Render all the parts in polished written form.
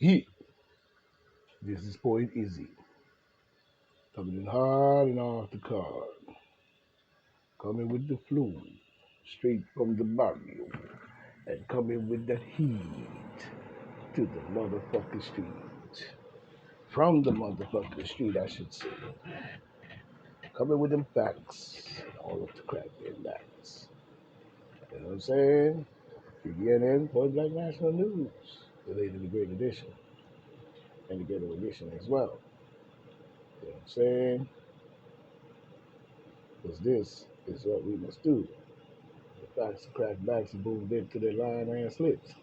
He, this is Poet Izzy, coming in hard and off the card, coming with the flu, straight from the barrio, and coming with that heat to the motherfucking street. From the motherfucking street, I should say. Coming with them facts, all of the crack in backs. You know what I'm saying? PBNN, Point Black National News, related to the Great Edition and the Ghetto Edition as well. You know what I'm saying? Because this is what we must do. The facts, crack backs, and boom, into their line and slips. You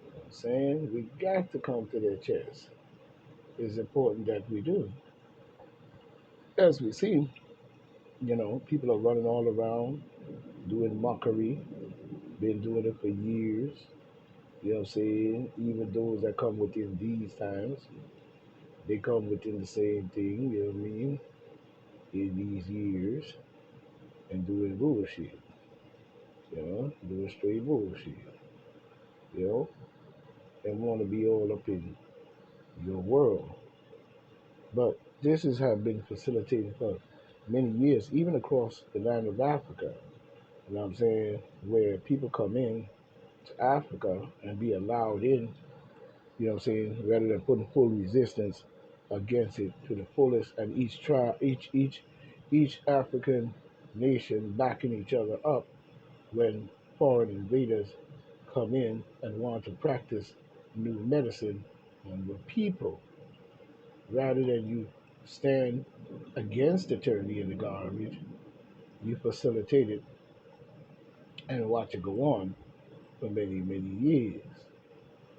know what I'm saying? We got to come to their chest. It's important that we do. As we see, people are running all around doing mockery, been doing it for years. You know what I'm saying? Even those that come within these times, they come within the same thing, you know what I mean, in these years and doing bullshit, doing straight bullshit, you know, and want to be all up in your world. But this has have been facilitated for many years, even across the land of Africa. You know what I'm saying? Where people come in to Africa and be allowed in, you know what I'm saying, rather than putting full resistance against it to the fullest, and each tribe, each African nation backing each other up when foreign invaders come in and want to practice new medicine on the people, rather than you stand against the tyranny and the garbage, you facilitate it and watch it go on for many, many years.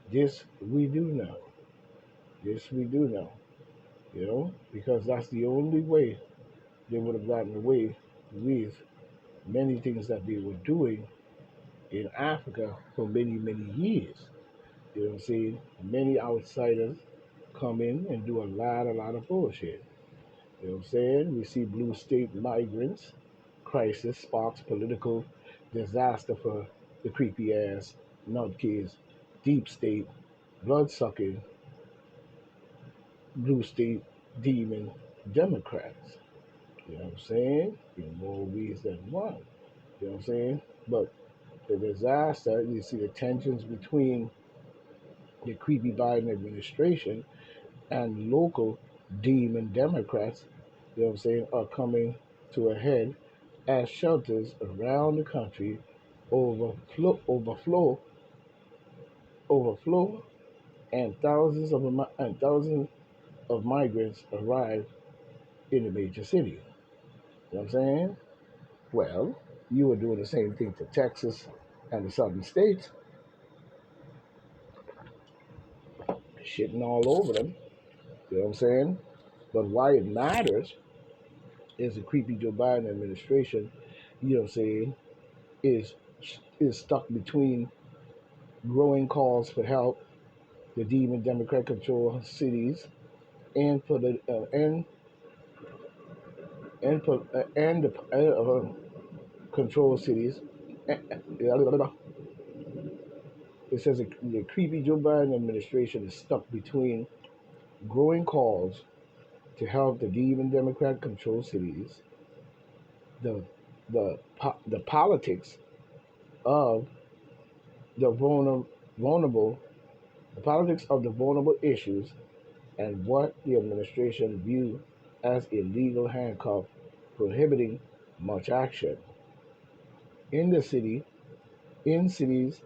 This we do know. This we do know. Because that's the only way they would have gotten away with many things that they were doing in Africa for many, many years. You know what I'm saying? Many outsiders come in and do a lot of bullshit. You know what I'm saying? We see blue state migrants, crisis sparks political disaster for the creepy ass nutcase, deep state, blood sucking, blue state demon Democrats. You know what I'm saying? In more ways than one. You know what I'm saying? But the disaster, you see the tensions between the creepy Biden administration and local demon Democrats, you know what I'm saying, are coming to a head as shelters around the country overflow, and thousands of migrants arrive in the major cities. You know what I'm saying? Well, you were doing the same thing to Texas and the southern states, shitting all over them. You know what I'm saying? But why it matters is the creepy Joe Biden administration, you know what I'm saying, is is stuck between growing calls for help, the demon Democrat controlled cities, and for the and the controlled cities. It says the creepy Joe Biden administration is stuck between growing calls to help the demon Democrat controlled cities, the the politics of the vulnerable, the politics of the vulnerable issues, and what the administration view as illegal handcuff prohibiting much action in the city, in cities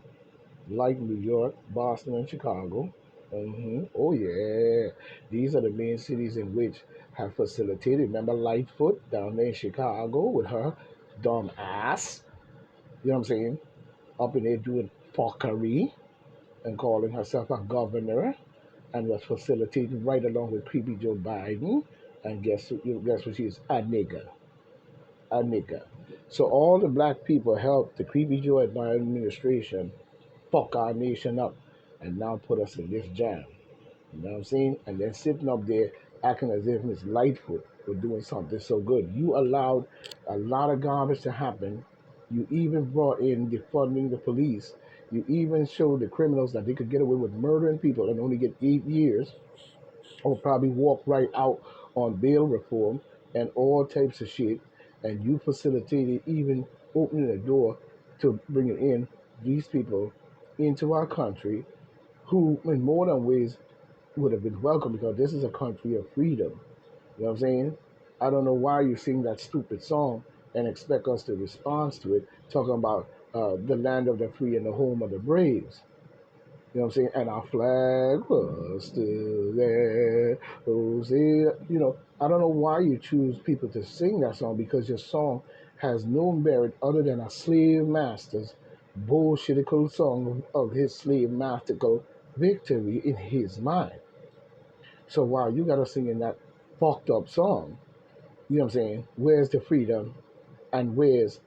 like New York, Boston, and Chicago. Oh yeah, these are the main cities in which have facilitated. Remember Lightfoot down there in Chicago with her dumb ass. You know what I'm saying? Up in there doing fuckery and calling herself a governor, and was facilitating right along with creepy Joe Biden. And guess what she is? A nigger. A nigger. So all the black people helped the creepy Joe Biden administration fuck our nation up and now put us in this jam. You know what I'm saying? And then sitting up there acting as if Miss Lightfoot was doing something so good. You allowed a lot of garbage to happen. You even brought in defunding the police. You even showed the criminals that they could get away with murdering people and only get 8 years, or probably walk right out on bail reform and all types of shit. And you facilitated even opening the door to bringing in these people into our country who, in more than ways, would have been welcome because this is a country of freedom. You know what I'm saying? I don't know why you sing that stupid song and expect us to respond to it, talking about the land of the free and the home of the braves. You know what I'm saying? And our flag was still there. Hosea. You know, I don't know why you choose people to sing that song because your song has no merit other than a slave master's bullshitical song of his slave masterful victory in his mind. So while you got to sing in that fucked up song, you know what I'm saying? Where's the freedom and where's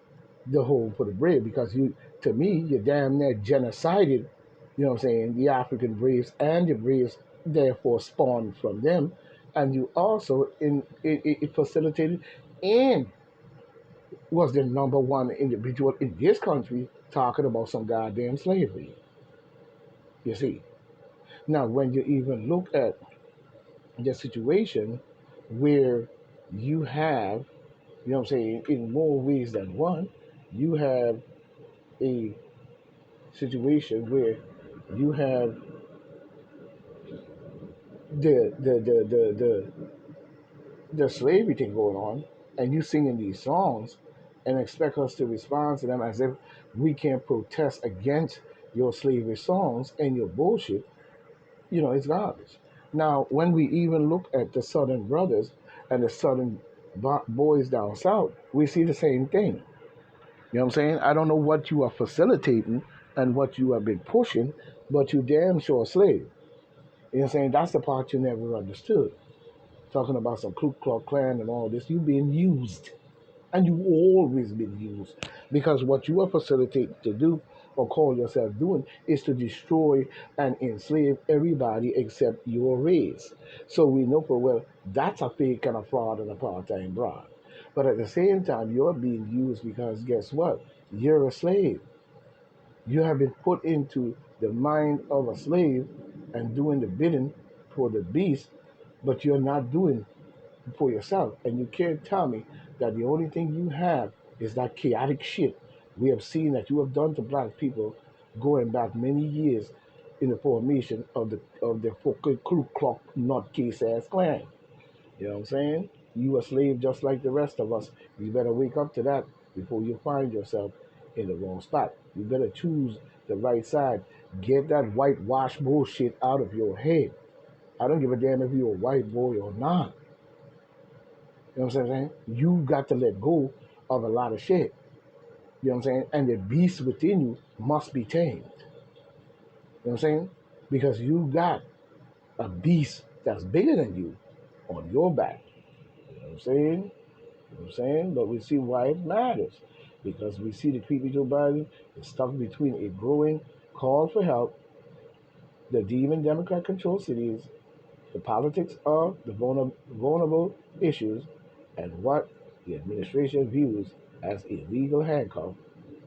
the home for the brave? Because you, to me, you're damn near genocided, you know what I'm saying, the African braves and the braves therefore spawned from them. And you also it facilitated and was the number one individual in this country talking about some goddamn slavery. You see. Now when you even look at the situation where you have, you know what I'm saying, in more ways than one, you have a situation where you have the the slavery thing going on, and you singing these songs, and expect us to respond to them as if we can protest against your slavery songs and your bullshit. You know, it's garbage. Now, when we even look at the Southern brothers and the Southern boys down south, we see the same thing. You know what I'm saying? I don't know what you are facilitating and what you have been pushing, but you damn sure a slave. You know what I'm saying? That's the part you never understood. Talking about some Ku Klux Klan and all this, you being used. And you always been used. Because what you are facilitating to do or call yourself doing is to destroy and enslave everybody except your race. So we know for well that's a fake and a fraud and a part-time broad. But at the same time, you're being used because guess what? You're a slave. You have been put into the mind of a slave and doing the bidding for the beast, but you're not doing for yourself. And you can't tell me that the only thing you have is that chaotic shit we have seen that you have done to black people going back many years in the formation of the fucking Ku Klux nutcase ass clan. You know what I'm saying? You a slave just like the rest of us. You better wake up to that before you find yourself in the wrong spot. You better choose the right side. Get that whitewash bullshit out of your head. I don't give a damn if you're a white boy or not. You know what I'm saying? You got to let go of a lot of shit. You know what I'm saying? And the beast within you must be tamed. You know what I'm saying? Because you got a beast that's bigger than you on your back. You know what I'm saying? You know what I'm saying? But we see why it matters. Because we see the creepy Joe Biden is stuck between a growing call for help, the demon Democrat controlled cities, the politics of the vulnerable issues, and what the administration views as a legal handcuff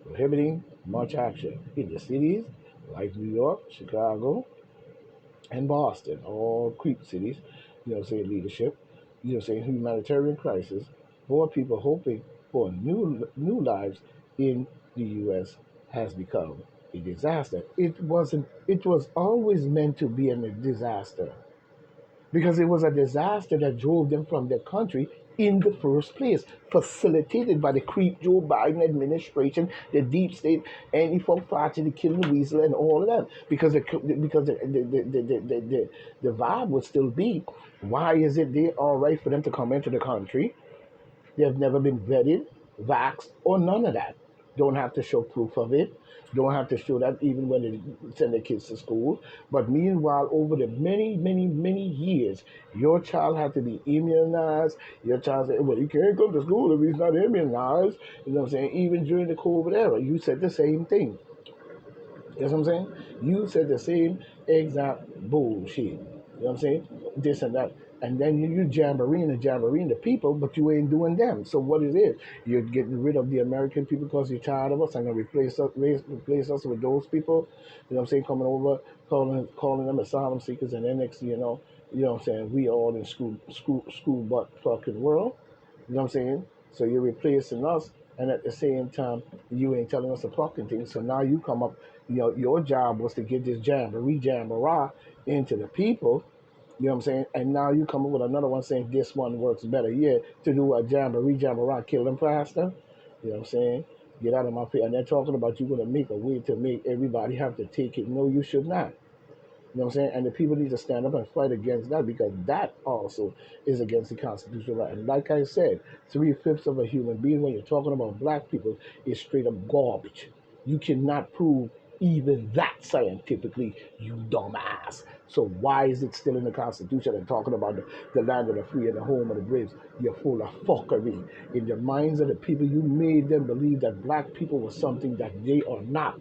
prohibiting much action in the cities like New York, Chicago, and Boston, all creep cities, you know, say leadership, you know, saying humanitarian crisis, more people hoping for new lives in the U.S. has become a disaster. It wasn't. It was always meant to be a disaster because it was a disaster that drove them from their country in the first place, facilitated by the creep Joe Biden administration, the deep state, anti-folk party, the killing weasel, and all of that. Because the vibe would still be, why is it they all right for them to come into the country? They have never been vetted, vaxxed, or none of that. Don't have to show proof of it. Don't have to show that even when they send their kids to school. But meanwhile, over the many years, your child had to be immunized. Your child said, well, he can't go to school if he's not immunized. You know what I'm saying? Even during the COVID era, you said the same thing. You know what I'm saying? You said the same exact bullshit. You know You know what I'm saying? This and that. And then you jamboreeing the people, but you ain't doing them. So what is it? You're getting rid of the American people because you're tired of us and gonna replace us with those people. You know what I'm saying? Coming over, calling them asylum seekers, and then next thing you know what I'm saying? We all in school butt fucking world. You know what I'm saying? So you're replacing us, and at the same time, you ain't telling us a fucking thing. So now you come up, your job was to get this jamboree into the people. You know what I'm saying? And now you come up with another one saying this one works better. Yeah, to do a jamboree, kill them faster. You know what I'm saying? Get out of my face. And they're talking about you going to make a way to make everybody have to take it. No, you should not. You know what I'm saying? And the people need to stand up and fight against that because that also is against the constitutional right. And like I said, 3/5 of a human being, when you're talking about black people, is straight up garbage. You cannot prove even that scientifically, you dumbass. So why is it still in the Constitution and talking about the land of the free and the home of the brave? You're full of fuckery. In the minds of the people, you made them believe that black people were something that they are not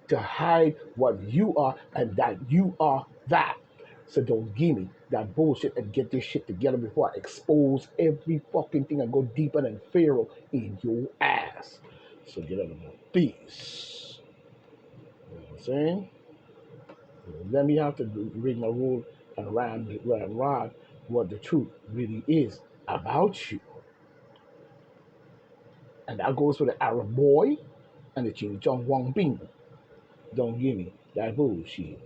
to hide what you are and that you are that. So don't give me that bullshit and get this shit together before I expose every fucking thing and go deeper than Pharaoh in your ass. So get out of my face. You know what I'm saying? Let me have to read my rule and rod what the truth really is about you. And that goes for the Arab boy and the Ching Chong Wang Bing. Don't give me that bullshit.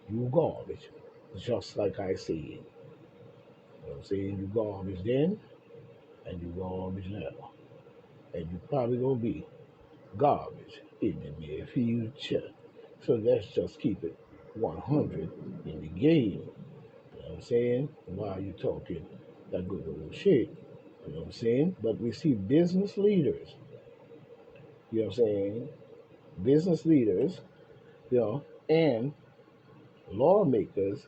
You garbage. Just like I said. You know what I'm saying? You garbage then, and you garbage now. And you probably gonna be garbage in the near future. So let's just keep it 100 in the game. You know what I'm saying? While you talking that good old shit. You know what I'm saying? But we see business leaders, you know what I'm saying? Business leaders, and lawmakers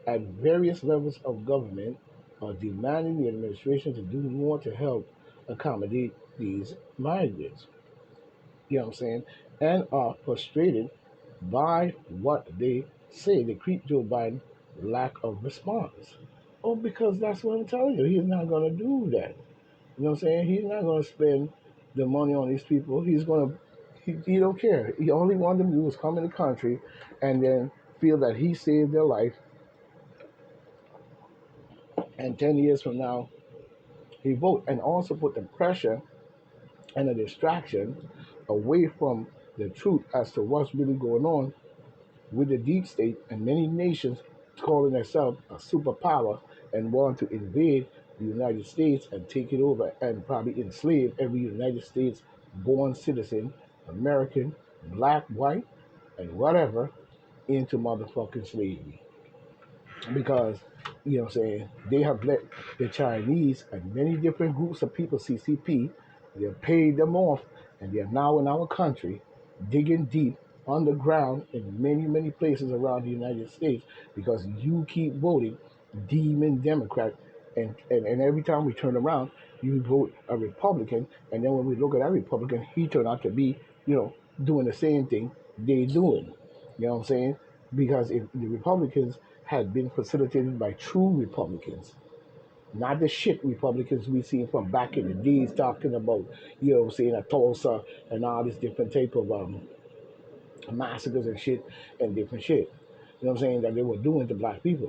at various levels of government are demanding the administration to do more to help accommodate these migrants. You know what I'm saying? And are frustrated by what they say. They creep Joe Biden lack of response. Oh, because that's what I'm telling you. He's not going to do that. You know what I'm saying? He's not going to spend the money on these people. He's going to, he don't care. He only wanted them to do was come in the country and then feel that he saved their life. And 10 years from now, he vote and also put the pressure and the distraction away from the truth as to what's really going on with the deep state and many nations calling themselves a superpower and want to invade the United States and take it over and probably enslave every United States born citizen, American, black, white, and whatever, into motherfucking slavery. Because, you know what I'm saying, they have let the Chinese and many different groups of people, CCP, they have paid them off, and they are now in our country digging deep underground in many, many places around the United States because you keep voting demon Democrat, and every time we turn around, you vote a Republican, and then when we look at that Republican, he turned out to be, doing the same thing they doing. You know what I'm saying? Because if the Republicans had been facilitated by true Republicans, not the shit Republicans we seen from back in the days talking about, saying a Tulsa and all this different type of massacres and shit and different shit. You know what I'm saying? That they were doing to black people.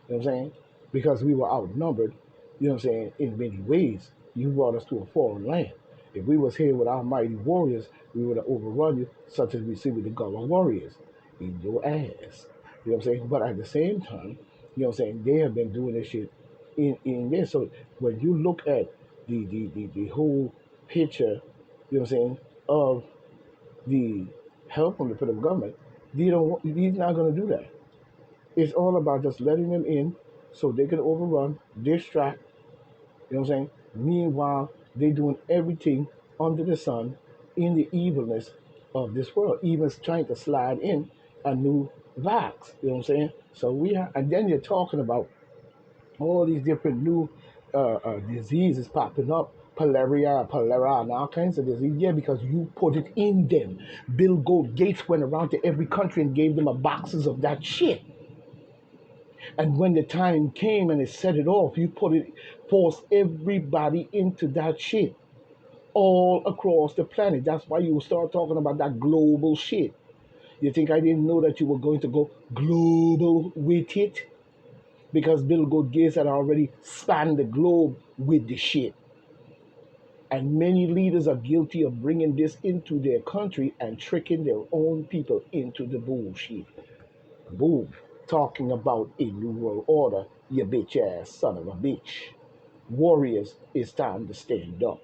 You know what I'm saying? Because we were outnumbered, you know what I'm saying, in many ways. You brought us to a foreign land. If we was here with our mighty warriors, we would have overrun you, such as we see with the Gullah warriors in your ass. You know what I'm saying? But at the same time, you know what I'm saying, they have been doing this shit in there. So when you look at the whole picture, you know what I'm saying, of the help from the federal government, he's not going to do that. It's all about just letting them in so they can overrun, distract, you know what I'm saying? Meanwhile, they doing everything under the sun in the evilness of this world, even trying to slide in a new vax, you know what I'm saying? So and then you're talking about all these different new diseases popping up, polera, and all kinds of diseases. Yeah, because you put it in them. Bill Gates went around to every country and gave them a boxes of that shit. And when the time came and it set it off, forced everybody into that shit all across the planet. That's why you start talking about that global shit. You think I didn't know that you were going to go global with it? Because Bill Gates had already spanned the globe with the shit. And many leaders are guilty of bringing this into their country and tricking their own people into the bullshit. Boom. Talking about a new world order, you bitch ass son of a bitch. Warriors, it's time to stand up.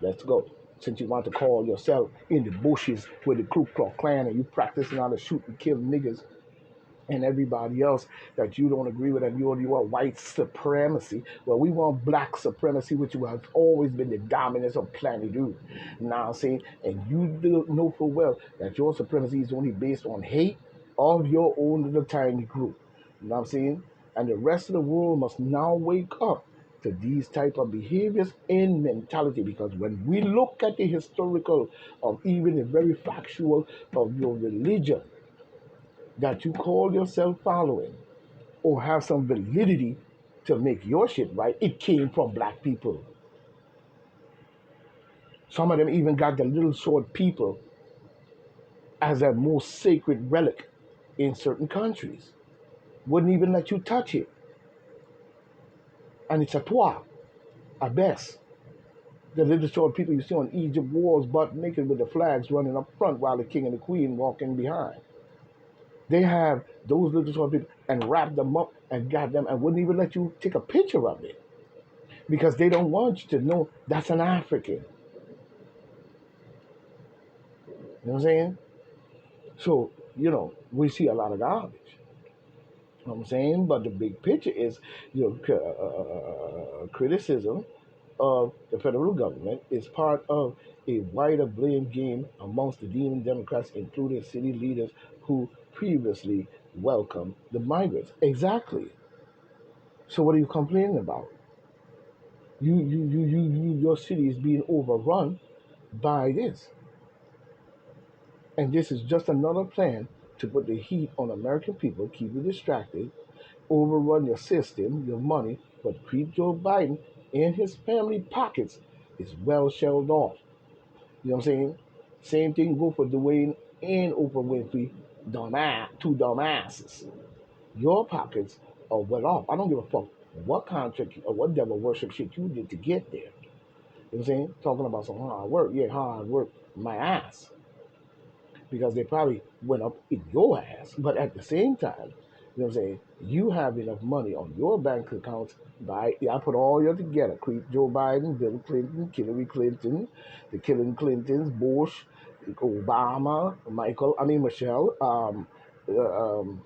Let's go. Since you want to call yourself in the bushes with the Ku Klux Klan and you practicing how to shoot and kill niggas and everybody else that you don't agree with, and you want white supremacy. Well, we want black supremacy, which has always been the dominance of planet Earth. Now, see, and you do know full well that your supremacy is only based on hate of your own little tiny group. You know what I'm saying? And the rest of the world must now wake up to these type of behaviors and mentality, because when we look at the historical of even the very factual of your religion that you call yourself following or have some validity to make your shit right, it came from black people. Some of them even got the little short people as a most sacred relic in certain countries. Wouldn't even let you touch it. And it's a toi, a best. The little short people you see on Egypt walls butt naked with the flags running up front while the king and the queen walking behind. They have those little short people and wrapped them up and got them and wouldn't even let you take a picture of it, because they don't want you to know that's an African. You know what I'm saying? So, we see a lot of garbage. You know what I'm saying? But the big picture is, criticism of the federal government is part of a wider blame game amongst the demon Democrats, including city leaders who previously welcomed the migrants. Exactly. So what are you complaining about? Your city is being overrun by this. And this is just another plan to put the heat on American people, keep you distracted, overrun your system, your money, but keep Joe Biden in his family pockets is well shelled off. You know what I'm saying? Same thing go for Dwayne and Oprah Winfrey, two dumbasses. Your pockets are well off. I don't give a fuck what contract or what devil worship shit you did to get there. You know what I'm saying? Talking about some hard work. Yeah, hard work, my ass, because they probably went up in your ass. But at the same time, you know what I'm saying, you have enough money on your bank accounts I put all your together. Joe Biden, Bill Clinton, Hillary Clinton, the killing Clintons, Bush, Obama, Michelle,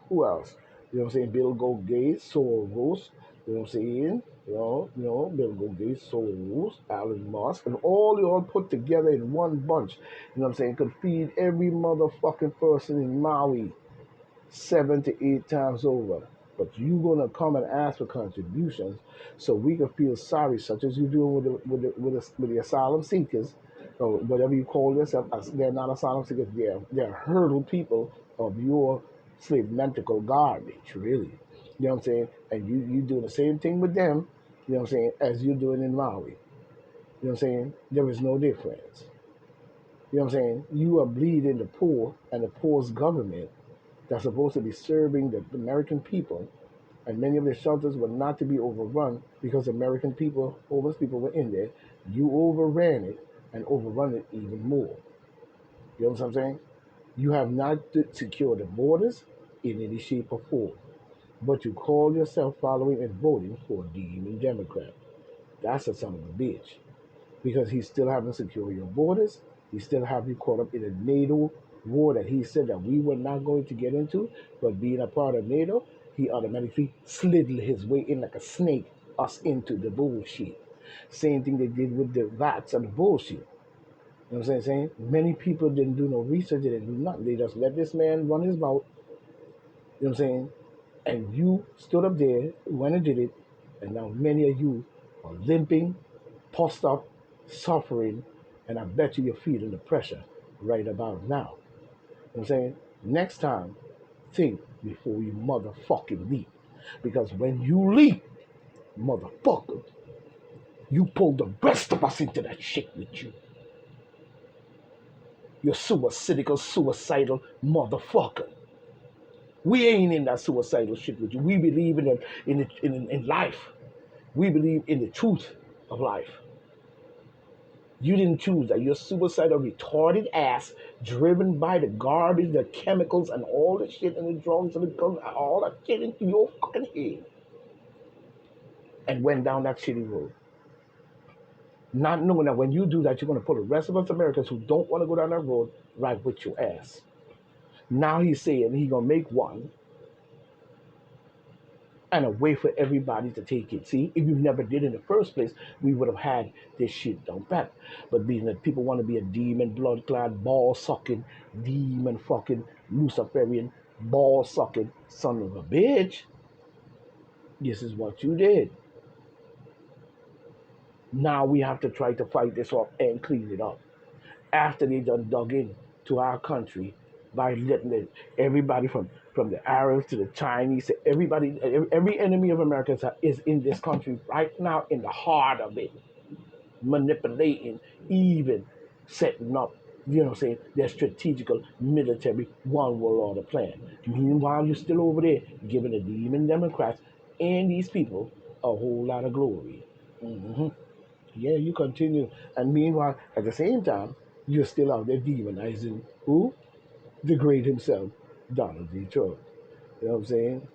who else? You know what I'm saying? Bill Gates, Soros, you know what I'm saying? Bill Gates, Soros, Elon Musk, and all you all put together in one bunch, you know what I'm saying, could feed every motherfucking person in Maui 7 to 8 times over. But you gonna come and ask for contributions so we can feel sorry, such as you do with the asylum seekers, or whatever you call yourself. They're not asylum seekers. They're hurdle people of your slave mental garbage, really. You know what I'm saying? And you do the same thing with them. You know what I'm saying? As you're doing in Maui. You know what I'm saying? There is no difference. You know what I'm saying? You are bleeding the poor and the poor's government that's supposed to be serving the American people, and many of the shelters were not to be overrun because American people, homeless people were in there. You overran it and overrun it even more. You know what I'm saying? You have not secured the borders in any shape or form, but you call yourself following and voting for a demon Democrat. That's a son of a bitch, because he still haven't secured your borders. He still have you caught up in a NATO war that he said that we were not going to get into, but being a part of NATO, he automatically slid his way in like a snake us into the bullshit. Same thing they did with the VATS and the bullshit. You know what I'm saying? Many people didn't do no research, they didn't do nothing. They just let this man run his mouth. You know what I'm saying? And you stood up there when he did it, and now many of you are limping, tossed up, suffering, and I bet you're feeling the pressure right about now. You know what I'm saying? Next time, think before you motherfucking leap. Because when you leave, motherfucker, you pull the rest of us into that shit with you. You're suicidal motherfucker. We ain't in that suicidal shit with you. We believe in life. We believe in the truth of life. You didn't choose that. You're suicidal, retarded ass, driven by the garbage, the chemicals, and all the shit, and the drugs, and the guns, all that shit into your fucking head. And went down that shitty road. Not knowing that when you do that, you're going to pull the rest of us Americans who don't want to go down that road right with your ass. Now he's saying he's going to make one and a way for everybody to take it. See, if you never did in the first place, we would have had this shit done back. But being that people want to be a demon, blood clad, ball sucking, demon fucking, Luciferian, ball sucking son of a bitch, this is what you did. Now we have to try to fight this off and clean it up. After they done dug in to our country by letting everybody from the Arabs to the Chinese to everybody, every enemy of America is in this country right now in the heart of it, manipulating, even setting up, you know what I'm saying, their strategical military one world order plan. Meanwhile, you're still over there giving the demon Democrats and these people a whole lot of glory. Mm-hmm. Yeah, you continue. And meanwhile, at the same time, you're still out there demonizing who? The great himself, Donald J. Trump. You know what I'm saying?